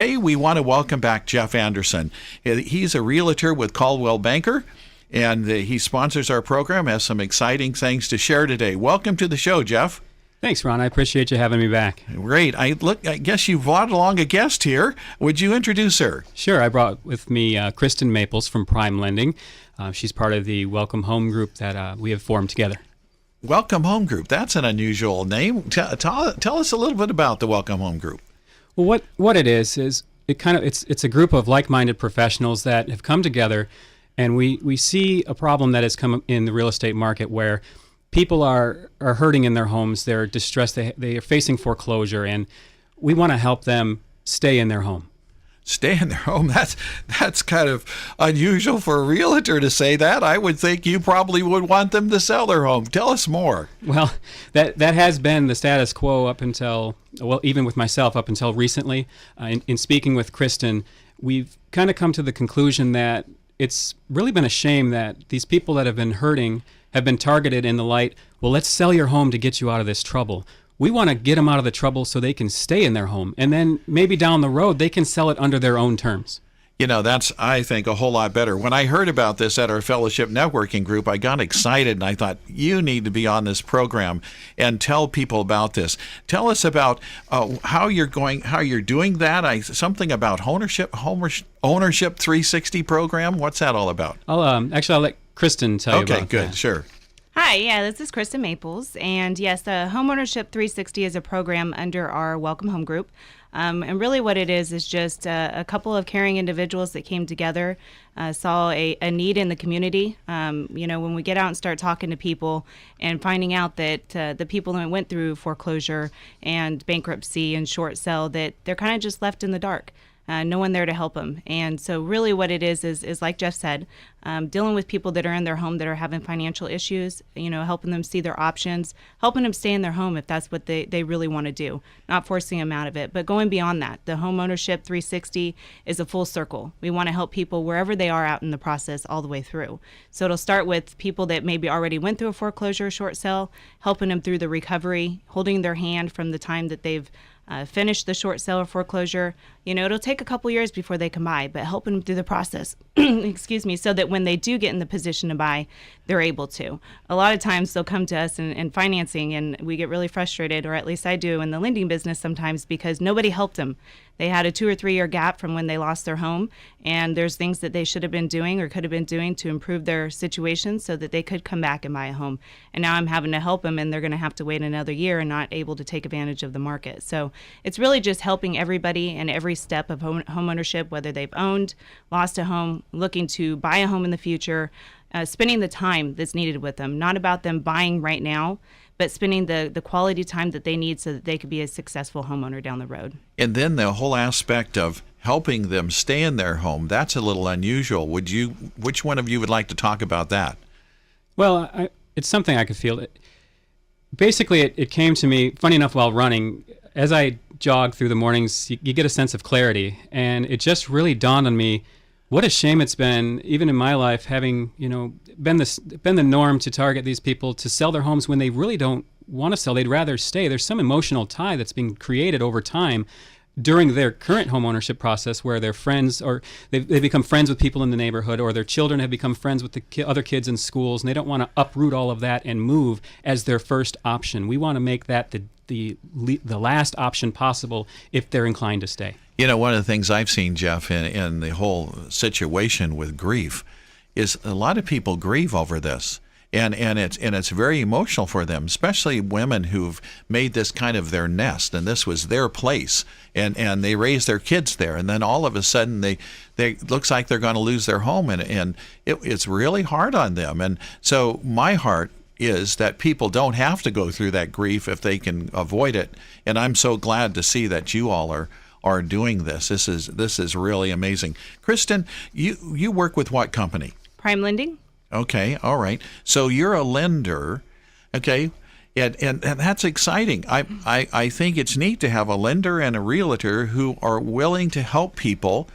Hey, we want to welcome back Jeff Anderson. He's a realtor with Coldwell Banker, and he sponsors our program, has some exciting things to share today. Welcome to the show, Jeff. Thanks, Ron. I appreciate you having me back. Great. I guess you brought along a guest here. Would you introduce her? Sure. I brought with me Kristen Maples from Prime Lending. She's part of the Welcome Home group that we have formed together. Welcome Home Group. That's an unusual name. Tell us a little bit about the Welcome Home Group. Well, what it is it's a group of like-minded professionals that have come together, and we see a problem that has come in the real estate market where people are hurting in their homes. They're distressed. They are facing foreclosure, and we want to help them stay in their home. Stay in their home. That's kind of unusual for a realtor to say that. I would think you probably would want them to sell their home. Tell us more. Well, that has been the status quo up until, even with myself, up until recently. In speaking with Kristen, we've kind of come to the conclusion that it's really been a shame that these people that have been hurting have been targeted in the light, well, let's sell your home to get you out of this trouble. We want to get them out of the trouble so they can stay in their home. And then maybe down the road, they can sell it under their own terms. You know, that's, I think, a whole lot better. When I heard about this at our fellowship networking group, I got excited and I thought, you need to be on this program and tell people about this. Tell us about how you're doing that. Something about ownership 360 program. What's that all about? I'll let Kristen tell you about that. Okay, good, sure. Hi, this is Kristen Maples, and yes, the Homeownership 360 is a program under our Welcome Home Group, and really what it is just a couple of caring individuals that came together, saw a need in the community. When we get out and start talking to people and finding out that the people that went through foreclosure and bankruptcy and short sale, that they're kind of just left in the dark. No one there to help them. And so really what it is like Jeff said, dealing with people that are in their home that are having financial issues, helping them see their options, helping them stay in their home if that's what they really want to do, not forcing them out of it. But going beyond that, the Homeownership 360 is a full circle. We want to help people wherever they are out in the process all the way through. So it'll start with people that maybe already went through a foreclosure or short sale, helping them through the recovery, holding their hand from the time that they've finish the short sale or foreclosure. It'll take a couple years before they can buy, but helping them through the process, so that when they do get in the position to buy, they're able to. A lot of times they'll come to us in financing, and we get really frustrated, or at least I do in the lending business sometimes, because nobody helped them. They had a 2 or 3 year gap from when they lost their home, and there's things that they should have been doing or could have been doing to improve their situation so that they could come back and buy a home. And now I'm having to help them, and they're going to have to wait another year and not able to take advantage of the market. So it's really just helping everybody in every step of home ownership, whether they've owned, lost a home, looking to buy a home in the future, spending the time that's needed with them, not about them buying right now, but spending the quality time that they need so that they could be a successful homeowner down the road. And then the whole aspect of helping them stay in their home, that's a little unusual. Which one of you would like to talk about that? Well, it's something I could feel. Basically, it came to me, funny enough, while running. As I jog through the mornings, you get a sense of clarity, and it just really dawned on me what a shame it's been, even in my life, having been the norm to target these people to sell their homes when they really don't want to sell. They'd rather stay. There's some emotional tie that's being created over time during their current home ownership process, where they're friends, or they've become friends with people in the neighborhood, or their children have become friends with the other kids in schools, and they don't want to uproot all of that and move as their first option. We want to make that the last option possible if they're inclined to stay. One of the things I've seen, Jeff, in the whole situation with grief is a lot of people grieve over this. And it's very emotional for them, especially women who've made this kind of their nest, and this was their place, and they raised their kids there, and then all of a sudden they looks like they're going to lose their home, and it's really hard on them. And so my heart is that people don't have to go through that grief if they can avoid it. And I'm so glad to see that you all are doing this. This is really amazing. Kristen, you work with what company? Prime Lending. Okay, all right. So you're a lender, okay, and that's exciting. I think it's neat to have a lender and a realtor who are willing to help people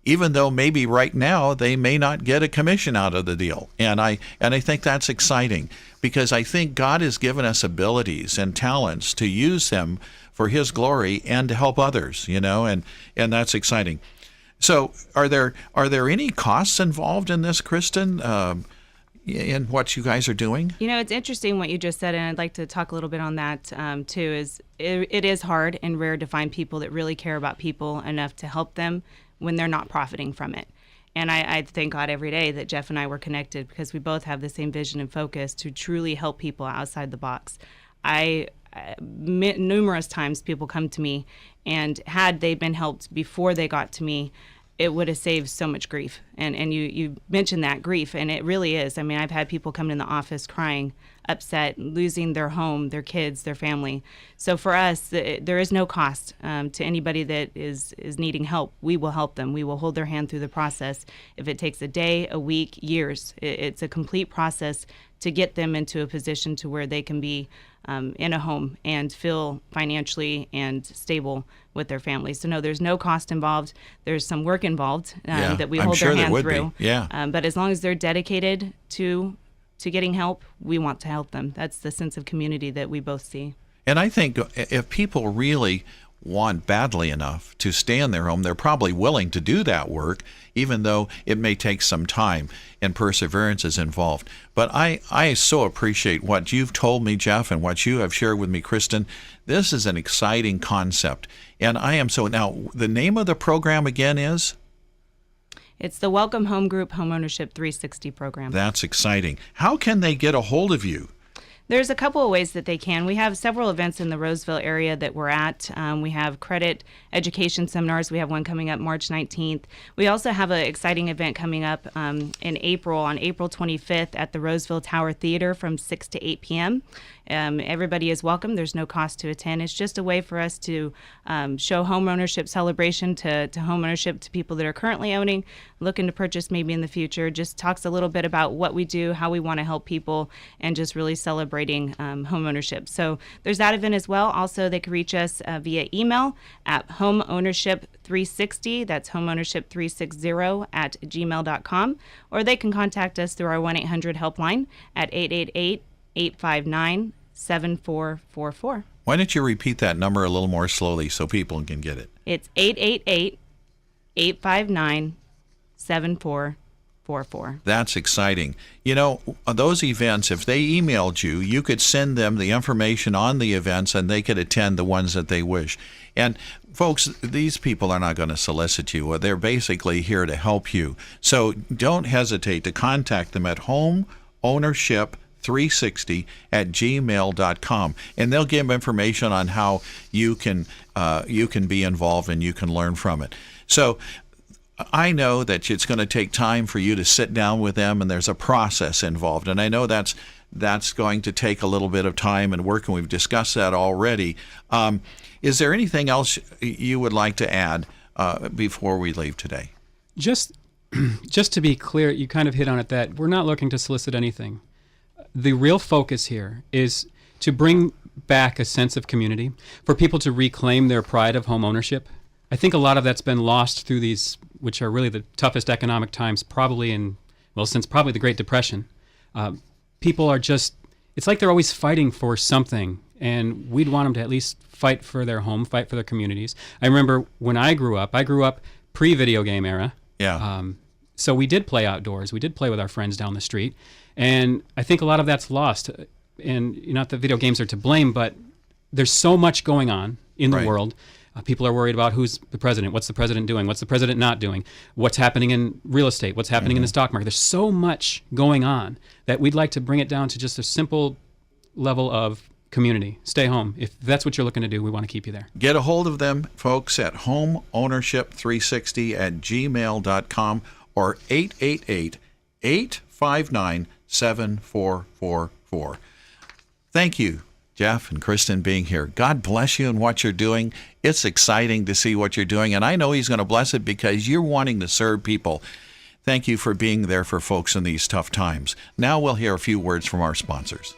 even though maybe right now they may not get a commission out of the deal. And I think that's exciting, because I think God has given us abilities and talents to use them for His glory and to help others, and that's exciting. So are there any costs involved in this, Kristen, in what you guys are doing? It's interesting what you just said, and I'd like to talk a little bit on that too. It is hard and rare to find people that really care about people enough to help them when they're not profiting from it. And I thank God every day that Jeff and I were connected, because we both have the same vision and focus to truly help people outside the box. Numerous times people come to me, and had they been helped before they got to me, it would have saved so much grief. And you mentioned that grief, and it really is. I mean, I've had people come in the office crying, upset, losing their home, their kids, their family. So for us, there is no cost to anybody that is needing help. We will help them. We will hold their hand through the process. If it takes a day, a week, years, it's a complete process to get them into a position to where they can be in a home and feel financially and stable with their family. So no, there's no cost involved. There's some work involved that we hold their hand through. Yeah. But as long as they're dedicated to getting help, we want to help them. That's the sense of community that we both see. And I think if people really want badly enough to stay in their home, they're probably willing to do that work, even though it may take some time and perseverance is involved. But I so appreciate what you've told me, Jeff, and what you have shared with me, Kristen. This is an exciting concept. And I am so... Now, the name of the program again is? It's the Welcome Home Group Homeownership 360 program. That's exciting. How can they get a hold of you? There's a couple of ways that they can. We have several events in the Roseville area that we're at. We have credit education seminars. We have one coming up March 19th. We also have an exciting event coming up in April, on April 25th at the Roseville Tower Theater from 6 to 8 p.m. Everybody is welcome. There's no cost to attend. It's just a way for us to show home ownership celebration to home ownership to people that are currently owning, looking to purchase maybe in the future. Just talks a little bit about what we do, how we want to help people, and just really celebrating home ownership. So there's that event as well. Also, they can reach us via email at homeownership360. That's homeownership360 at gmail.com. Or they can contact us through our 1-800 helpline at 888-859-7444. Why don't you repeat that number a little more slowly so people can get it? It's 888-859-7444. That's exciting. Those events, if they emailed you, you could send them the information on the events and they could attend the ones that they wish. And folks, these people are not going to solicit you. They're basically here to help you. So don't hesitate to contact them at homeownership360 at gmail.com, and they'll give information on how you can be involved and you can learn from it. So I know that it's going to take time for you to sit down with them, and there's a process involved. And I know that's going to take a little bit of time and work, and we've discussed that already. Is there anything else you would like to add before we leave today? Just to be clear, you kind of hit on it that we're not looking to solicit anything. The real focus here is to bring back a sense of community, for people to reclaim their pride of home ownership. I think a lot of that's been lost through these, which are really the toughest economic times since probably the Great Depression. People are just, it's like they're always fighting for something, and we'd want them to at least fight for their home, fight for their communities. I remember when I grew up pre-video game era. Yeah. So we did play outdoors. We did play with our friends down the street. And I think a lot of that's lost. And not that video games are to blame, but there's so much going on in the world. People are worried about who's the president, what's the president doing, what's the president not doing, what's happening in real estate, what's happening in the stock market. There's so much going on that we'd like to bring it down to just a simple level of community. Stay home. If that's what you're looking to do, we want to keep you there. Get a hold of them, folks, at homeownership360 at gmail.com or 888-859-7444. Thank you, Jeff and Kristen, being here. God bless you and what you're doing. It's exciting to see what you're doing, and I know He's going to bless it because you're wanting to serve people. Thank you for being there for folks in these tough times. Now we'll hear a few words from our sponsors.